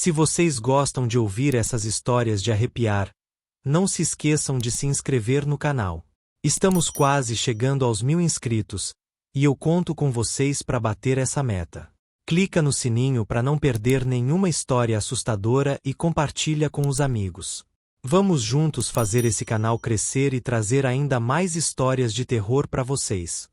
Se vocês gostam de ouvir essas histórias de arrepiar, não se esqueçam de se inscrever no canal. Estamos quase chegando aos 1000 inscritos, e eu conto com vocês para bater essa meta. Clica no sininho para não perder nenhuma história assustadora e compartilha com os amigos. Vamos juntos fazer esse canal crescer e trazer ainda mais histórias de terror para vocês.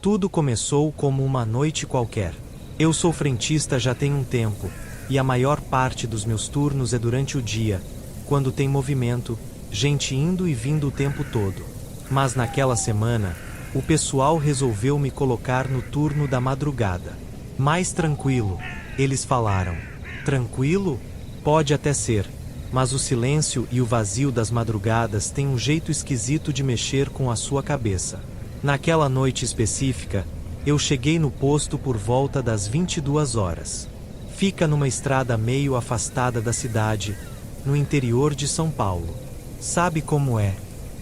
Tudo começou como uma noite qualquer. Eu sou frentista já tem um tempo, e a maior parte dos meus turnos é durante o dia, quando tem movimento, gente indo e vindo o tempo todo. Mas naquela semana, o pessoal resolveu me colocar no turno da madrugada. Mais tranquilo, eles falaram. Tranquilo? Pode até ser, mas o silêncio e o vazio das madrugadas têm um jeito esquisito de mexer com a sua cabeça. Naquela noite específica, eu cheguei no posto por volta das 22 horas. Fica numa estrada meio afastada da cidade, no interior de São Paulo. Sabe como é,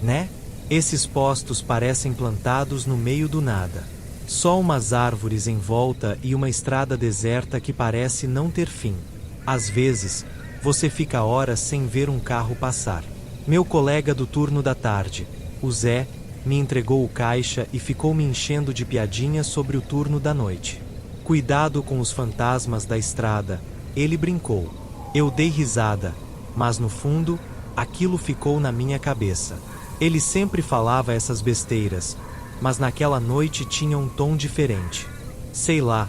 né? Esses postos parecem plantados no meio do nada. Só umas árvores em volta e uma estrada deserta que parece não ter fim. Às vezes, você fica horas sem ver um carro passar. Meu colega do turno da tarde, o Zé, me entregou o caixa e ficou me enchendo de piadinhas sobre o turno da noite. Cuidado com os fantasmas da estrada, ele brincou. Eu dei risada, mas no fundo, aquilo ficou na minha cabeça. Ele sempre falava essas besteiras, mas naquela noite tinha um tom diferente. Sei lá,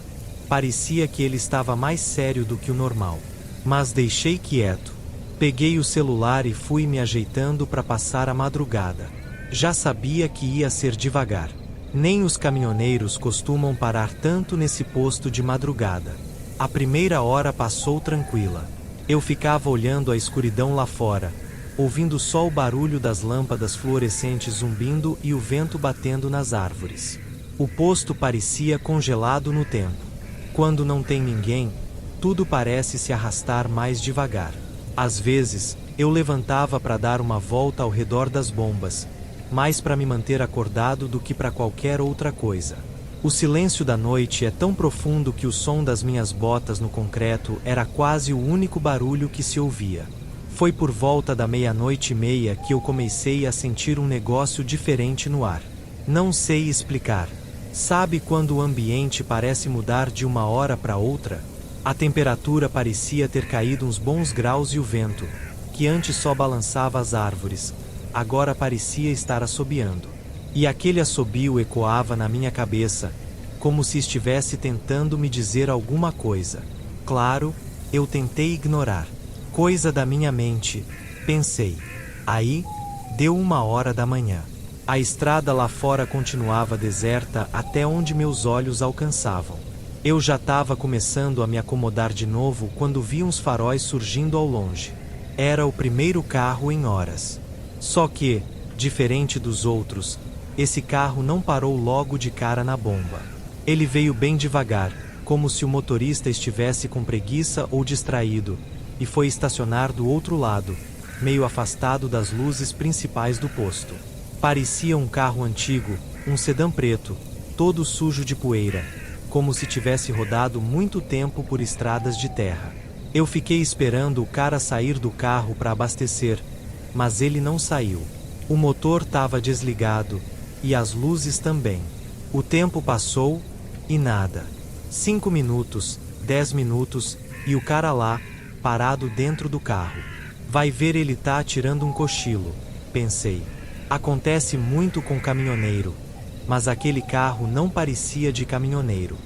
parecia que ele estava mais sério do que o normal. Mas deixei quieto. Peguei o celular e fui me ajeitando para passar a madrugada. Já sabia que ia ser devagar. Nem os caminhoneiros costumam parar tanto nesse posto de madrugada. A primeira hora passou tranquila. Eu ficava olhando a escuridão lá fora, ouvindo só o barulho das lâmpadas fluorescentes zumbindo e o vento batendo nas árvores. O posto parecia congelado no tempo. Quando não tem ninguém, tudo parece se arrastar mais devagar. Às vezes, eu levantava para dar uma volta ao redor das bombas, mais para me manter acordado do que para qualquer outra coisa. O silêncio da noite é tão profundo que o som das minhas botas no concreto era quase o único barulho que se ouvia. Foi por volta da 00:30 que eu comecei a sentir um negócio diferente no ar. Não sei explicar. Sabe quando o ambiente parece mudar de uma hora para outra? A temperatura parecia ter caído uns bons graus e o vento, que antes só balançava as árvores, agora parecia estar assobiando. E aquele assobio ecoava na minha cabeça, como se estivesse tentando me dizer alguma coisa. Claro, eu tentei ignorar. Coisa da minha mente, pensei. Aí, deu 1h da manhã. A estrada lá fora continuava deserta até onde meus olhos alcançavam. Eu já estava começando a me acomodar de novo quando vi uns faróis surgindo ao longe. Era o primeiro carro em horas. Só que, diferente dos outros, esse carro não parou logo de cara na bomba. Ele veio bem devagar, como se o motorista estivesse com preguiça ou distraído, e foi estacionar do outro lado, meio afastado das luzes principais do posto. Parecia um carro antigo, um sedã preto, todo sujo de poeira, como se tivesse rodado muito tempo por estradas de terra. Eu fiquei esperando o cara sair do carro para abastecer, mas ele não saiu. O motor estava desligado, e as luzes também. O tempo passou, e nada. 5 minutos, 10 minutos, e o cara lá, parado dentro do carro. Vai ver, ele tá tirando um cochilo, pensei. Acontece muito com caminhoneiro, mas aquele carro não parecia de caminhoneiro.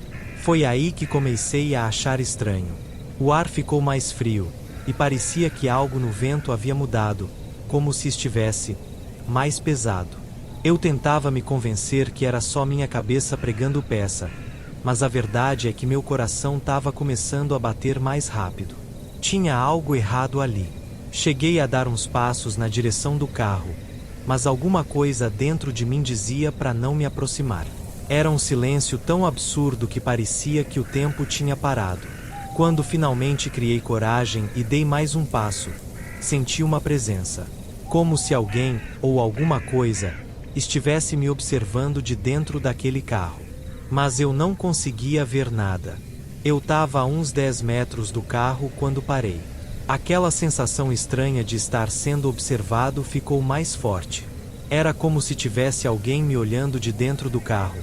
Foi aí que comecei a achar estranho. O ar ficou mais frio, e parecia que algo no vento havia mudado, como se estivesse mais pesado. Eu tentava me convencer que era só minha cabeça pregando peça, mas a verdade é que meu coração estava começando a bater mais rápido. Tinha algo errado ali. Cheguei a dar uns passos na direção do carro, mas alguma coisa dentro de mim dizia para não me aproximar. Era um silêncio tão absurdo que parecia que o tempo tinha parado. Quando finalmente criei coragem e dei mais um passo, senti uma presença, como se alguém, ou alguma coisa, estivesse me observando de dentro daquele carro. Mas eu não conseguia ver nada. Eu tava a uns 10 metros do carro quando parei. Aquela sensação estranha de estar sendo observado ficou mais forte. Era como se tivesse alguém me olhando de dentro do carro,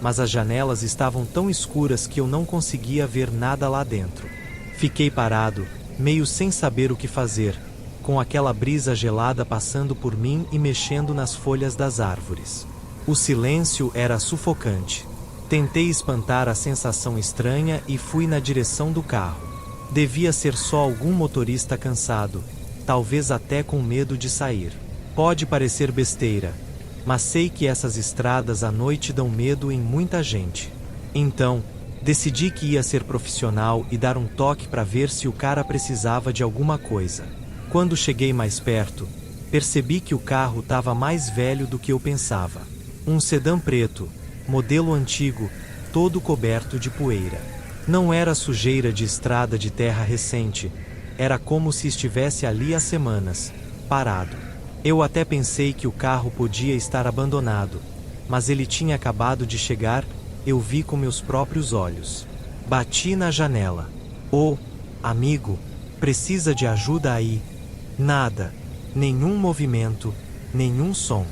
mas as janelas estavam tão escuras que eu não conseguia ver nada lá dentro. Fiquei parado, meio sem saber o que fazer, com aquela brisa gelada passando por mim e mexendo nas folhas das árvores. O silêncio era sufocante. Tentei espantar a sensação estranha e fui na direção do carro. Devia ser só algum motorista cansado, talvez até com medo de sair. Pode parecer besteira, mas sei que essas estradas à noite dão medo em muita gente. Então, decidi que ia ser profissional e dar um toque para ver se o cara precisava de alguma coisa. Quando cheguei mais perto, percebi que o carro estava mais velho do que eu pensava. Um sedã preto, modelo antigo, todo coberto de poeira. Não era sujeira de estrada de terra recente, era como se estivesse ali há semanas, parado. Eu até pensei que o carro podia estar abandonado, mas ele tinha acabado de chegar, eu vi com meus próprios olhos. Bati na janela. "Ô, amigo, precisa de ajuda aí?" Nada, nenhum movimento, nenhum som.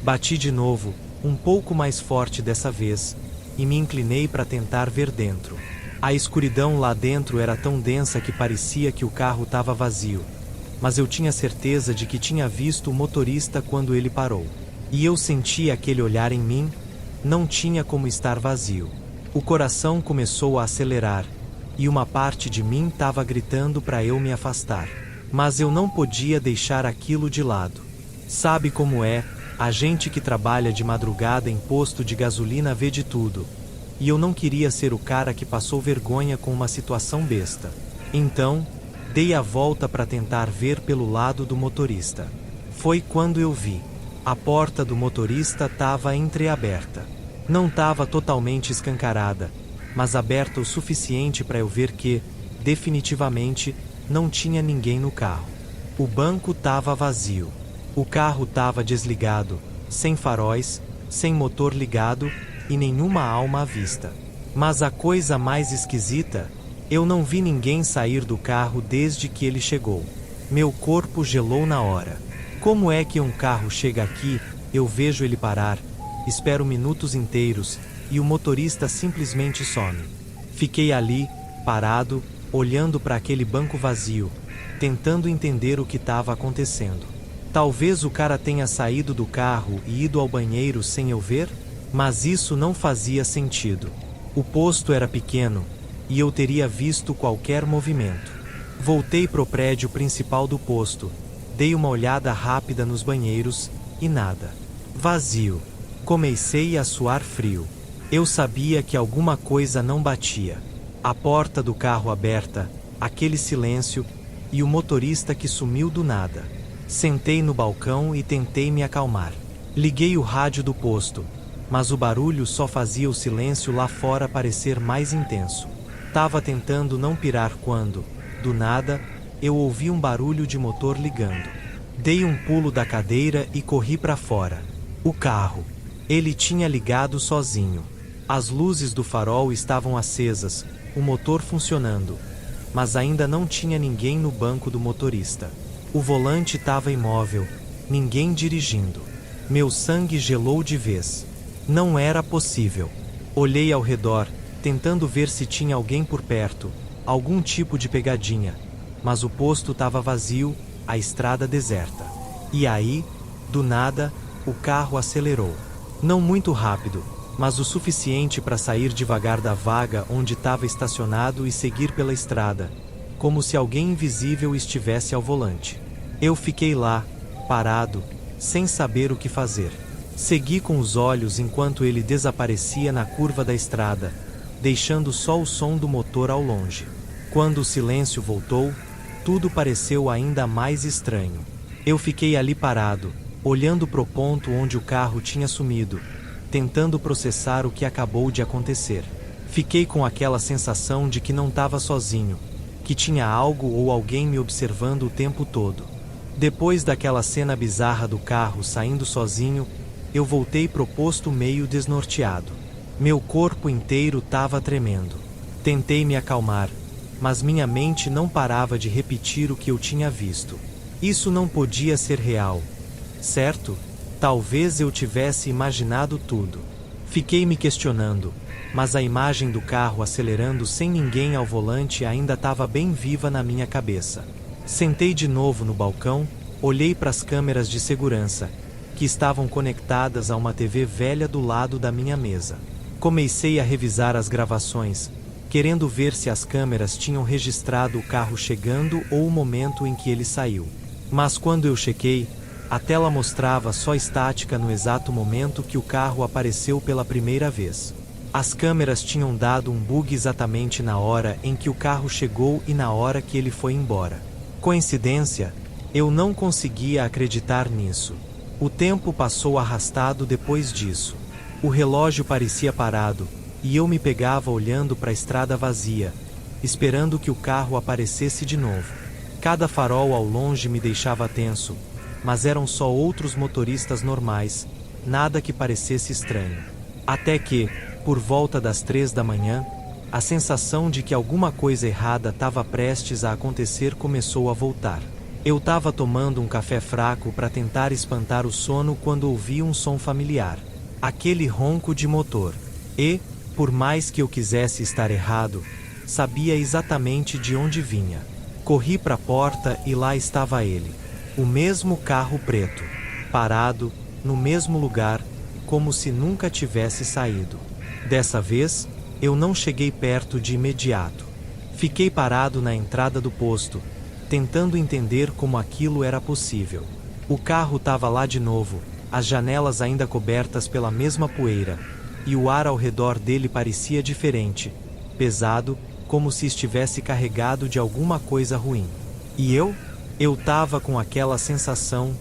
Bati de novo, um pouco mais forte dessa vez, e me inclinei para tentar ver dentro. A escuridão lá dentro era tão densa que parecia que o carro estava vazio, mas eu tinha certeza de que tinha visto o motorista quando ele parou. E eu senti aquele olhar em mim, não tinha como estar vazio. O coração começou a acelerar, e uma parte de mim estava gritando para eu me afastar. Mas eu não podia deixar aquilo de lado. Sabe como é, a gente que trabalha de madrugada em posto de gasolina vê de tudo. E eu não queria ser o cara que passou vergonha com uma situação besta. Então, dei a volta para tentar ver pelo lado do motorista. Foi quando eu vi. A porta do motorista estava entreaberta. Não estava totalmente escancarada, mas aberta o suficiente para eu ver que, definitivamente, não tinha ninguém no carro. O banco estava vazio. O carro estava desligado, sem faróis, sem motor ligado e nenhuma alma à vista. Mas a coisa mais esquisita, eu não vi ninguém sair do carro desde que ele chegou. Meu corpo gelou na hora. Como é que um carro chega aqui, eu vejo ele parar, espero minutos inteiros, e o motorista simplesmente some. Fiquei ali, parado, olhando para aquele banco vazio, tentando entender o que estava acontecendo. Talvez o cara tenha saído do carro e ido ao banheiro sem eu ver? Mas isso não fazia sentido. O posto era pequeno, e eu teria visto qualquer movimento. Voltei pro prédio principal do posto, dei uma olhada rápida nos banheiros, e nada. Vazio. Comecei a suar frio. Eu sabia que alguma coisa não batia. A porta do carro aberta, aquele silêncio, e o motorista que sumiu do nada. Sentei no balcão e tentei me acalmar. Liguei o rádio do posto, mas o barulho só fazia o silêncio lá fora parecer mais intenso. Tava tentando não pirar quando, do nada, eu ouvi um barulho de motor ligando. Dei um pulo da cadeira e corri para fora. O carro. Ele tinha ligado sozinho. As luzes do farol estavam acesas, o motor funcionando, mas ainda não tinha ninguém no banco do motorista. O volante estava imóvel, ninguém dirigindo. Meu sangue gelou de vez. Não era possível. Olhei ao redor, tentando ver se tinha alguém por perto, algum tipo de pegadinha, mas o posto estava vazio, a estrada deserta. E aí, do nada, o carro acelerou. Não muito rápido, mas o suficiente para sair devagar da vaga onde estava estacionado e seguir pela estrada, como se alguém invisível estivesse ao volante. Eu fiquei lá, parado, sem saber o que fazer. Segui com os olhos enquanto ele desaparecia na curva da estrada, deixando só o som do motor ao longe. Quando o silêncio voltou, tudo pareceu ainda mais estranho. Eu fiquei ali parado, olhando pro ponto onde o carro tinha sumido, tentando processar o que acabou de acontecer. Fiquei com aquela sensação de que não estava sozinho, que tinha algo ou alguém me observando o tempo todo. Depois daquela cena bizarra do carro saindo sozinho, eu voltei pro posto meio desnorteado. Meu corpo inteiro estava tremendo. Tentei me acalmar, mas minha mente não parava de repetir o que eu tinha visto. Isso não podia ser real, certo? Talvez eu tivesse imaginado tudo. Fiquei me questionando, mas a imagem do carro acelerando sem ninguém ao volante ainda estava bem viva na minha cabeça. Sentei de novo no balcão, olhei para as câmeras de segurança, que estavam conectadas a uma TV velha do lado da minha mesa. Comecei a revisar as gravações, querendo ver se as câmeras tinham registrado o carro chegando ou o momento em que ele saiu. Mas quando eu chequei, a tela mostrava só estática no exato momento que o carro apareceu pela primeira vez. As câmeras tinham dado um bug exatamente na hora em que o carro chegou e na hora que ele foi embora. Coincidência? Eu não conseguia acreditar nisso. O tempo passou arrastado depois disso. O relógio parecia parado, e eu me pegava olhando para a estrada vazia, esperando que o carro aparecesse de novo. Cada farol ao longe me deixava tenso, mas eram só outros motoristas normais, nada que parecesse estranho. Até que, por volta das 3 da manhã, a sensação de que alguma coisa errada estava prestes a acontecer começou a voltar. Eu estava tomando um café fraco para tentar espantar o sono quando ouvi um som familiar. Aquele ronco de motor. E, por mais que eu quisesse estar errado, sabia exatamente de onde vinha. Corri para a porta e lá estava ele. O mesmo carro preto, parado, no mesmo lugar, como se nunca tivesse saído. Dessa vez, eu não cheguei perto de imediato. Fiquei parado na entrada do posto, tentando entender como aquilo era possível. O carro estava lá de novo, as janelas ainda cobertas pela mesma poeira, e o ar ao redor dele parecia diferente, pesado, como se estivesse carregado de alguma coisa ruim. E eu estava com aquela sensação,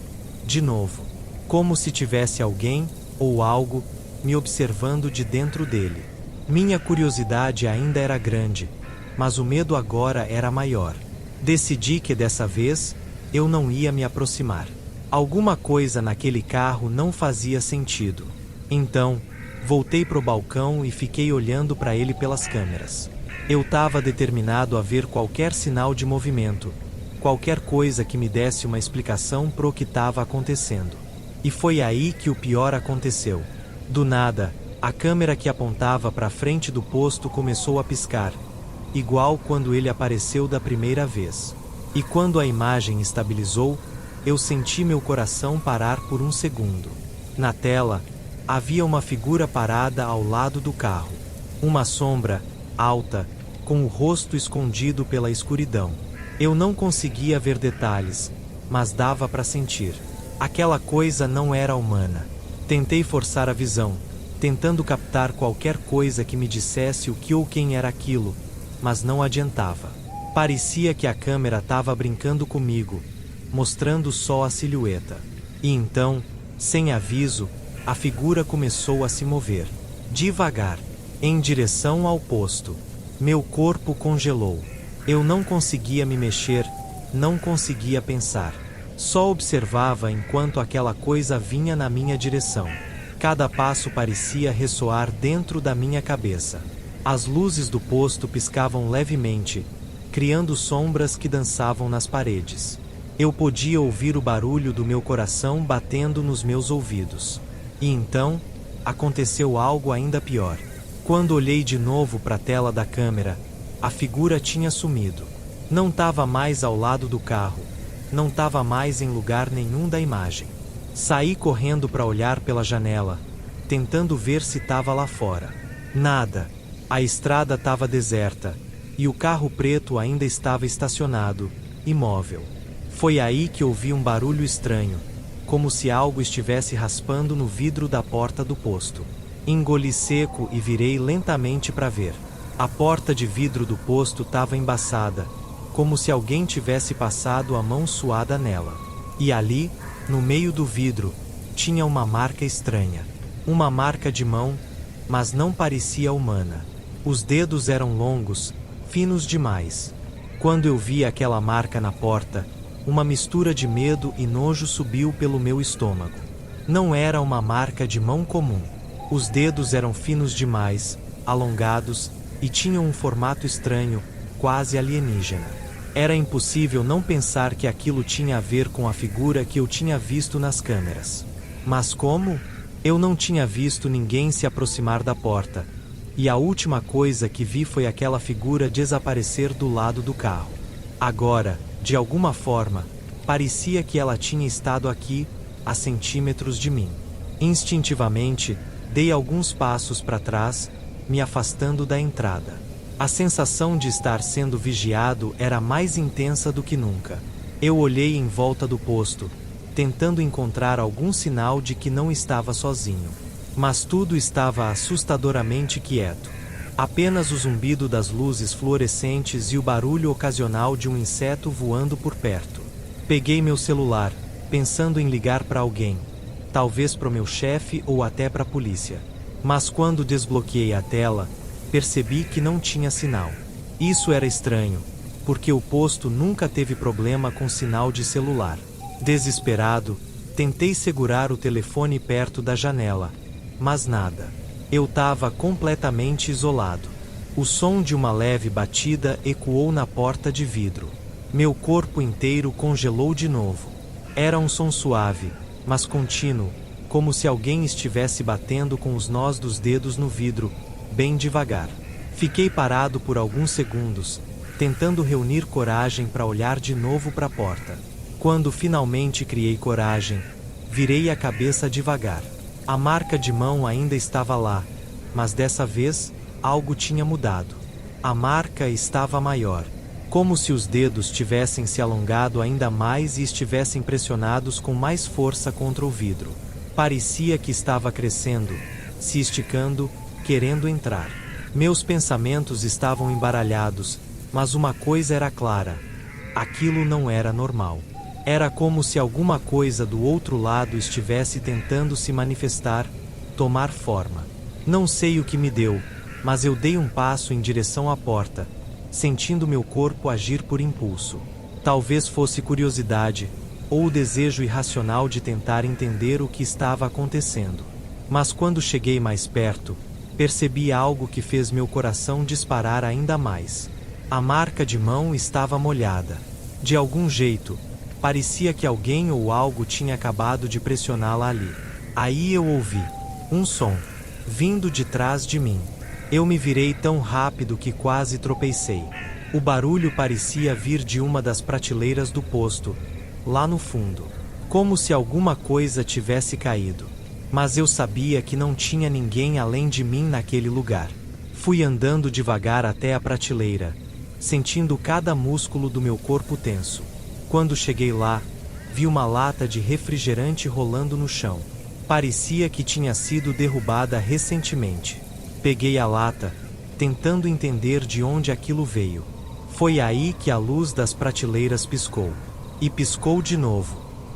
de novo, como se tivesse alguém, ou algo, me observando de dentro dele. Minha curiosidade ainda era grande, mas o medo agora era maior. Decidi que dessa vez, eu não ia me aproximar. Alguma coisa naquele carro não fazia sentido. Então, voltei pro balcão e fiquei olhando para ele pelas câmeras. Eu estava determinado a ver qualquer sinal de movimento, qualquer coisa que me desse uma explicação pro que estava acontecendo. E foi aí que o pior aconteceu. Do nada, a câmera que apontava para frente do posto começou a piscar, igual quando ele apareceu da primeira vez. E quando a imagem estabilizou, eu senti meu coração parar por um segundo. Na tela, havia uma figura parada ao lado do carro. Uma sombra, alta, com o rosto escondido pela escuridão. Eu não conseguia ver detalhes, mas dava para sentir. Aquela coisa não era humana. Tentei forçar a visão, tentando captar qualquer coisa que me dissesse o que ou quem era aquilo, mas não adiantava. Parecia que a câmera estava brincando comigo, mostrando só a silhueta. E então, sem aviso, a figura começou a se mover, devagar, em direção ao posto. Meu corpo congelou. Eu não conseguia me mexer, não conseguia pensar. Só observava enquanto aquela coisa vinha na minha direção. Cada passo parecia ressoar dentro da minha cabeça. As luzes do posto piscavam levemente, criando sombras que dançavam nas paredes. Eu podia ouvir o barulho do meu coração batendo nos meus ouvidos. E então, aconteceu algo ainda pior. Quando olhei de novo para a tela da câmera, a figura tinha sumido. Não estava mais ao lado do carro. Não estava mais em lugar nenhum da imagem. Saí correndo para olhar pela janela, tentando ver se estava lá fora. Nada. A estrada estava deserta, e o carro preto ainda estava estacionado, imóvel. Foi aí que ouvi um barulho estranho, como se algo estivesse raspando no vidro da porta do posto. Engoli seco e virei lentamente para ver. A porta de vidro do posto estava embaçada, como se alguém tivesse passado a mão suada nela. E ali, no meio do vidro, tinha uma marca estranha. Uma marca de mão, mas não parecia humana. Os dedos eram longos, finos demais. Quando eu vi aquela marca na porta, uma mistura de medo e nojo subiu pelo meu estômago. Não era uma marca de mão comum. Os dedos eram finos demais, alongados, e tinham um formato estranho, quase alienígena. Era impossível não pensar que aquilo tinha a ver com a figura que eu tinha visto nas câmeras. Mas como? Eu não tinha visto ninguém se aproximar da porta, e a última coisa que vi foi aquela figura desaparecer do lado do carro. Agora, de alguma forma, parecia que ela tinha estado aqui, a centímetros de mim. Instintivamente, dei alguns passos para trás, me afastando da entrada. A sensação de estar sendo vigiado era mais intensa do que nunca. Eu olhei em volta do posto, tentando encontrar algum sinal de que não estava sozinho. Mas tudo estava assustadoramente quieto. Apenas o zumbido das luzes fluorescentes e o barulho ocasional de um inseto voando por perto. Peguei meu celular, pensando em ligar para alguém, talvez para o meu chefe ou até para a polícia. Mas quando desbloqueei a tela, percebi que não tinha sinal. Isso era estranho, porque o posto nunca teve problema com sinal de celular. Desesperado, tentei segurar o telefone perto da janela, mas nada. Eu estava completamente isolado. O som de uma leve batida ecoou na porta de vidro. Meu corpo inteiro congelou de novo. Era um som suave, mas contínuo, como se alguém estivesse batendo com os nós dos dedos no vidro, bem devagar. Fiquei parado por alguns segundos, tentando reunir coragem para olhar de novo para a porta. Quando finalmente criei coragem, virei a cabeça devagar. A marca de mão ainda estava lá, mas dessa vez, algo tinha mudado. A marca estava maior, como se os dedos tivessem se alongado ainda mais e estivessem pressionados com mais força contra o vidro. Parecia que estava crescendo, se esticando, querendo entrar. Meus pensamentos estavam embaralhados, mas uma coisa era clara: aquilo não era normal. Era como se alguma coisa do outro lado estivesse tentando se manifestar, tomar forma. Não sei o que me deu, mas eu dei um passo em direção à porta, sentindo meu corpo agir por impulso. Talvez fosse curiosidade, ou o desejo irracional de tentar entender o que estava acontecendo. Mas quando cheguei mais perto, percebi algo que fez meu coração disparar ainda mais. A marca de mão estava molhada. De algum jeito, parecia que alguém ou algo tinha acabado de pressioná-la ali. Aí eu ouvi um som, vindo de trás de mim. Eu me virei tão rápido que quase tropecei. O barulho parecia vir de uma das prateleiras do posto, lá no fundo, como se alguma coisa tivesse caído. Mas eu sabia que não tinha ninguém além de mim naquele lugar. Fui andando devagar até a prateleira, sentindo cada músculo do meu corpo tenso. Quando cheguei lá, vi uma lata de refrigerante rolando no chão. Parecia que tinha sido derrubada recentemente. Peguei a lata, tentando entender de onde aquilo veio. Foi aí que a luz das prateleiras piscou. E piscou de novo.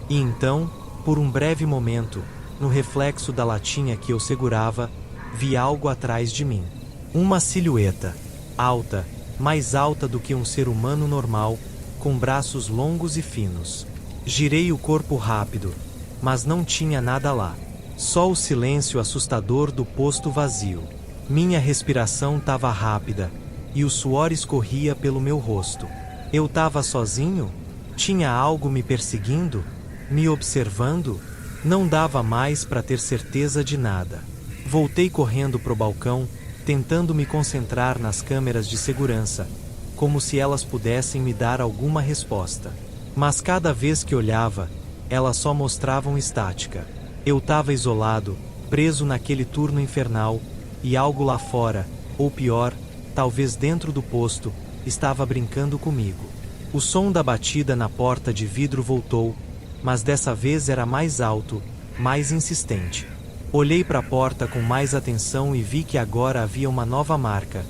E então, por um breve momento, no reflexo da latinha que eu segurava, vi algo atrás de mim. Uma silhueta, alta, mais alta do que um ser humano normal, com braços longos e finos. Girei o corpo rápido, mas não tinha nada lá. Só o silêncio assustador do posto vazio. Minha respiração estava rápida, e o suor escorria pelo meu rosto. Eu estava sozinho? Tinha algo me perseguindo? Me observando? Não dava mais para ter certeza de nada. Voltei correndo pro balcão, tentando me concentrar nas câmeras de segurança, como se elas pudessem me dar alguma resposta. Mas cada vez que olhava, elas só mostravam estática. Eu estava isolado, preso naquele turno infernal, e algo lá fora, ou pior, talvez dentro do posto, estava brincando comigo. O som da batida na porta de vidro voltou, mas dessa vez era mais alto, mais insistente. Olhei para a porta com mais atenção e vi que agora havia uma nova marca,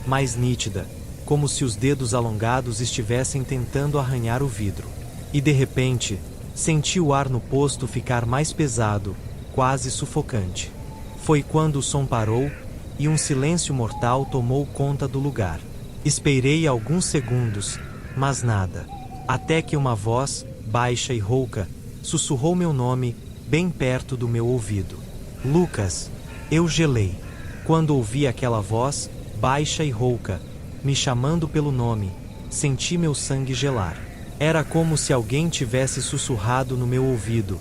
mais nítida, como se os dedos alongados estivessem tentando arranhar o vidro. E de repente, senti o ar no posto ficar mais pesado, quase sufocante. Foi quando o som parou, e um silêncio mortal tomou conta do lugar. Esperei alguns segundos, mas nada. Até que uma voz, baixa e rouca, sussurrou meu nome, bem perto do meu ouvido. Lucas. Eu gelei. Quando ouvi aquela voz, baixa e rouca, me chamando pelo nome. Senti meu sangue gelar. Era como se alguém tivesse sussurrado no meu ouvido,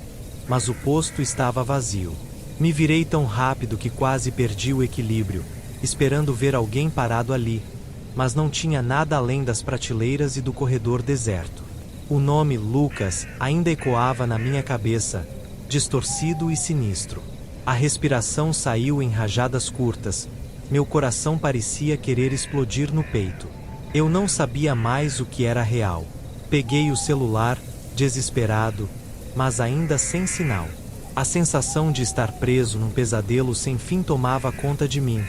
mas o posto estava vazio. Me virei tão rápido que quase perdi o equilíbrio, esperando ver alguém parado ali, mas não tinha nada além das prateleiras e do corredor deserto. O nome Lucas ainda ecoava na minha cabeça, distorcido e sinistro. A respiração saiu em rajadas curtas, meu coração parecia querer explodir no peito. Eu não sabia mais o que era real. Peguei o celular, desesperado, mas ainda sem sinal. A sensação de estar preso num pesadelo sem fim tomava conta de mim,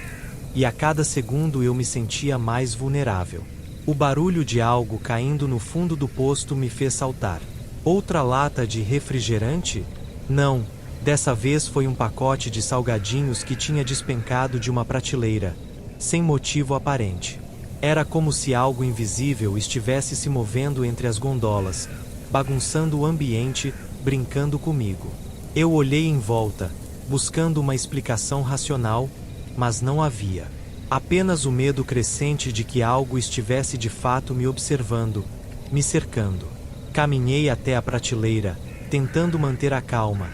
e a cada segundo eu me sentia mais vulnerável. O barulho de algo caindo no fundo do posto me fez saltar. Outra lata de refrigerante? Não, dessa vez foi um pacote de salgadinhos que tinha despencado de uma prateleira, sem motivo aparente. Era como se algo invisível estivesse se movendo entre as gondolas, bagunçando o ambiente, brincando comigo. Eu olhei em volta, buscando uma explicação racional, mas não havia. Apenas o medo crescente de que algo estivesse de fato me observando, me cercando. Caminhei até a prateleira, tentando manter a calma,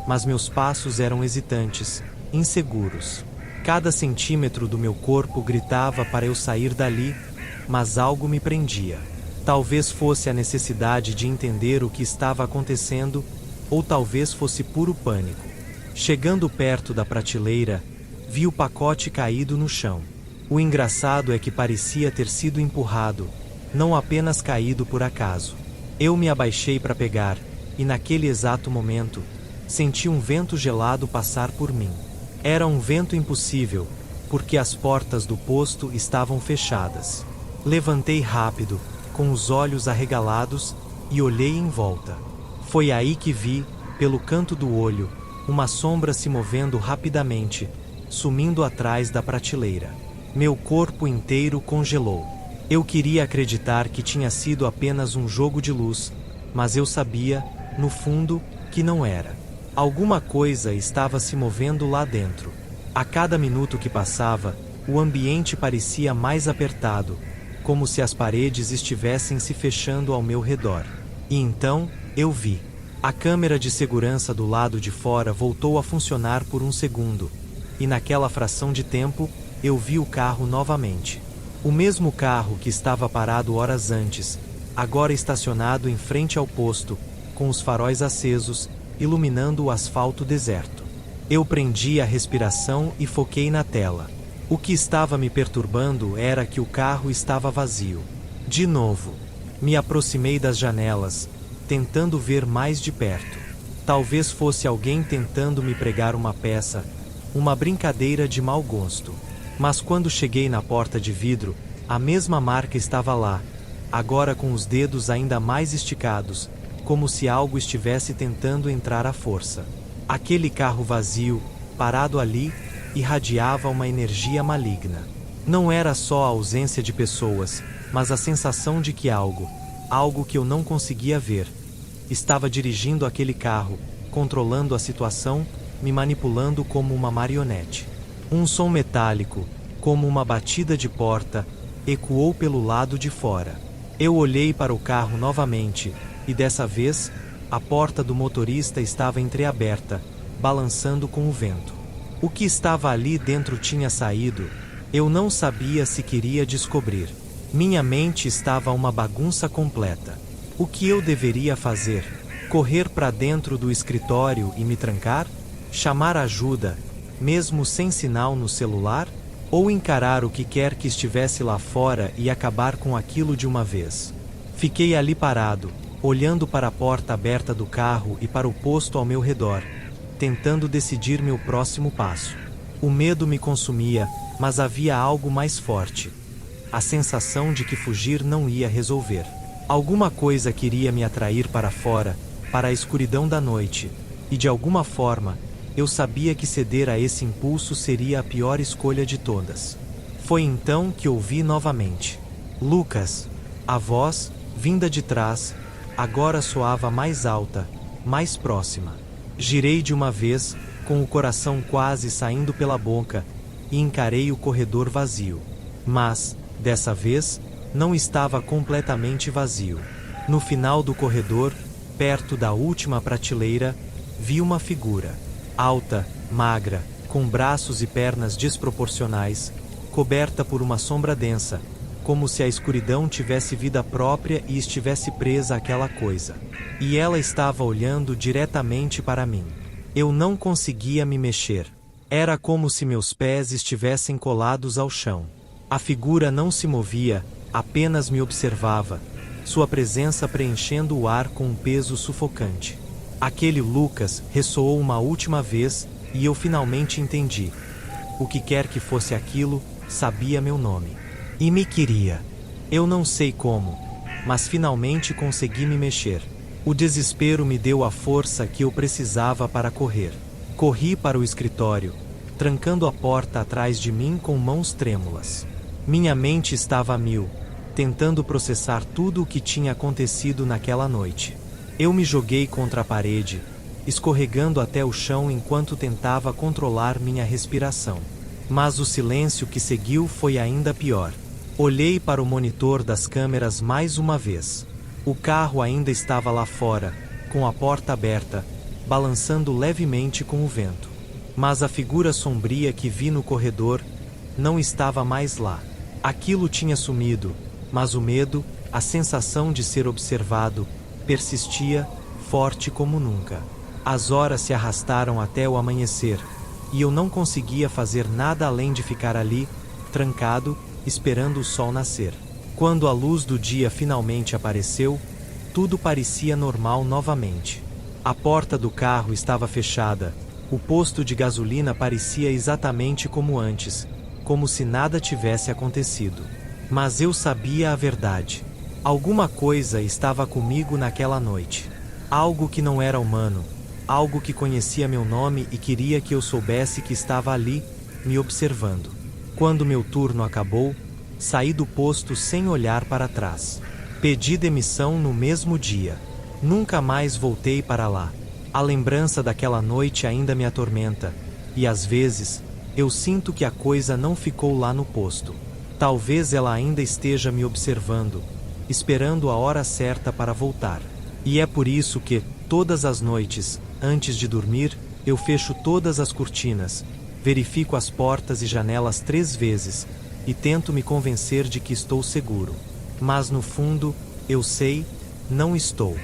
mas meus passos eram hesitantes, inseguros. Cada centímetro do meu corpo gritava para eu sair dali, mas algo me prendia. Talvez fosse a necessidade de entender o que estava acontecendo, ou talvez fosse puro pânico. Chegando perto da prateleira, vi o pacote caído no chão. O engraçado é que parecia ter sido empurrado, não apenas caído por acaso. Eu me abaixei para pegar, e naquele exato momento, senti um vento gelado passar por mim. Era um vento impossível, porque as portas do posto estavam fechadas. Levantei rápido, com os olhos arregalados, e olhei em volta. Foi aí que vi, pelo canto do olho, uma sombra se movendo rapidamente, sumindo atrás da prateleira. Meu corpo inteiro congelou. Eu queria acreditar que tinha sido apenas um jogo de luz, mas eu sabia, no fundo, que não era. Alguma coisa estava se movendo lá dentro. A cada minuto que passava, o ambiente parecia mais apertado, como se as paredes estivessem se fechando ao meu redor. E então, eu vi. A câmera de segurança do lado de fora voltou a funcionar por um segundo, e naquela fração de tempo, eu vi o carro novamente. O mesmo carro que estava parado horas antes, agora estacionado em frente ao posto, com os faróis acesos, iluminando o asfalto deserto. Eu prendi a respiração e foquei na tela. O que estava me perturbando era que o carro estava vazio. De novo, me aproximei das janelas, tentando ver mais de perto. Talvez fosse alguém tentando me pregar uma peça, uma brincadeira de mau gosto. Mas quando cheguei na porta de vidro, a mesma marca estava lá, agora com os dedos ainda mais esticados, como se algo estivesse tentando entrar à força. Aquele carro vazio, parado ali, irradiava uma energia maligna. Não era só a ausência de pessoas, mas a sensação de que algo que eu não conseguia ver, estava dirigindo aquele carro, controlando a situação, me manipulando como uma marionete. Um som metálico, como uma batida de porta, ecoou pelo lado de fora. Eu olhei para o carro novamente, e dessa vez, a porta do motorista estava entreaberta, balançando com o vento. O que estava ali dentro tinha saído, eu não sabia se queria descobrir. Minha mente estava uma bagunça completa. O que eu deveria fazer? Correr para dentro do escritório e me trancar? Chamar ajuda, mesmo sem sinal no celular? Ou encarar o que quer que estivesse lá fora e acabar com aquilo de uma vez? Fiquei ali parado, olhando para a porta aberta do carro e para o posto ao meu redor, tentando decidir meu próximo passo. O medo me consumia, mas havia algo mais forte. A sensação de que fugir não ia resolver. Alguma coisa queria me atrair para fora, para a escuridão da noite, e de alguma forma, eu sabia que ceder a esse impulso seria a pior escolha de todas. Foi então que ouvi novamente. Lucas. A voz, vinda de trás, agora soava mais alta, mais próxima. Girei de uma vez, com o coração quase saindo pela boca, e encarei o corredor vazio. Mas, dessa vez, não estava completamente vazio. No final do corredor, perto da última prateleira, vi uma figura. Alta, magra, com braços e pernas desproporcionais, coberta por uma sombra densa, como se a escuridão tivesse vida própria e estivesse presa àquela coisa. E ela estava olhando diretamente para mim. Eu não conseguia me mexer. Era como se meus pés estivessem colados ao chão. A figura não se movia, apenas me observava, sua presença preenchendo o ar com um peso sufocante. Aquele Lucas ressoou uma última vez e eu finalmente entendi. O que quer que fosse aquilo, sabia meu nome. E me queria. Eu não sei como, mas finalmente consegui me mexer. O desespero me deu a força que eu precisava para correr. Corri para o escritório, trancando a porta atrás de mim com mãos trêmulas. Minha mente estava a mil, tentando processar tudo o que tinha acontecido naquela noite. Eu me joguei contra a parede, escorregando até o chão enquanto tentava controlar minha respiração. Mas o silêncio que seguiu foi ainda pior. Olhei para o monitor das câmeras mais uma vez. O carro ainda estava lá fora, com a porta aberta, balançando levemente com o vento. Mas a figura sombria que vi no corredor não estava mais lá. Aquilo tinha sumido, mas o medo, a sensação de ser observado, persistia, forte como nunca. As horas se arrastaram até o amanhecer, e eu não conseguia fazer nada além de ficar ali, trancado, esperando o sol nascer. Quando a luz do dia finalmente apareceu, tudo parecia normal novamente. A porta do carro estava fechada, o posto de gasolina parecia exatamente como antes, como se nada tivesse acontecido. Mas eu sabia a verdade. Alguma coisa estava comigo naquela noite. Algo que não era humano, algo que conhecia meu nome e queria que eu soubesse que estava ali, me observando. Quando meu turno acabou, saí do posto sem olhar para trás. Pedi demissão no mesmo dia. Nunca mais voltei para lá. A lembrança daquela noite ainda me atormenta, e às vezes, eu sinto que a coisa não ficou lá no posto. Talvez ela ainda esteja me observando, esperando a hora certa para voltar. E é por isso que, todas as noites, antes de dormir, eu fecho todas as cortinas, verifico as portas e janelas 3 vezes, e tento me convencer de que estou seguro. Mas no fundo, eu sei, não estou.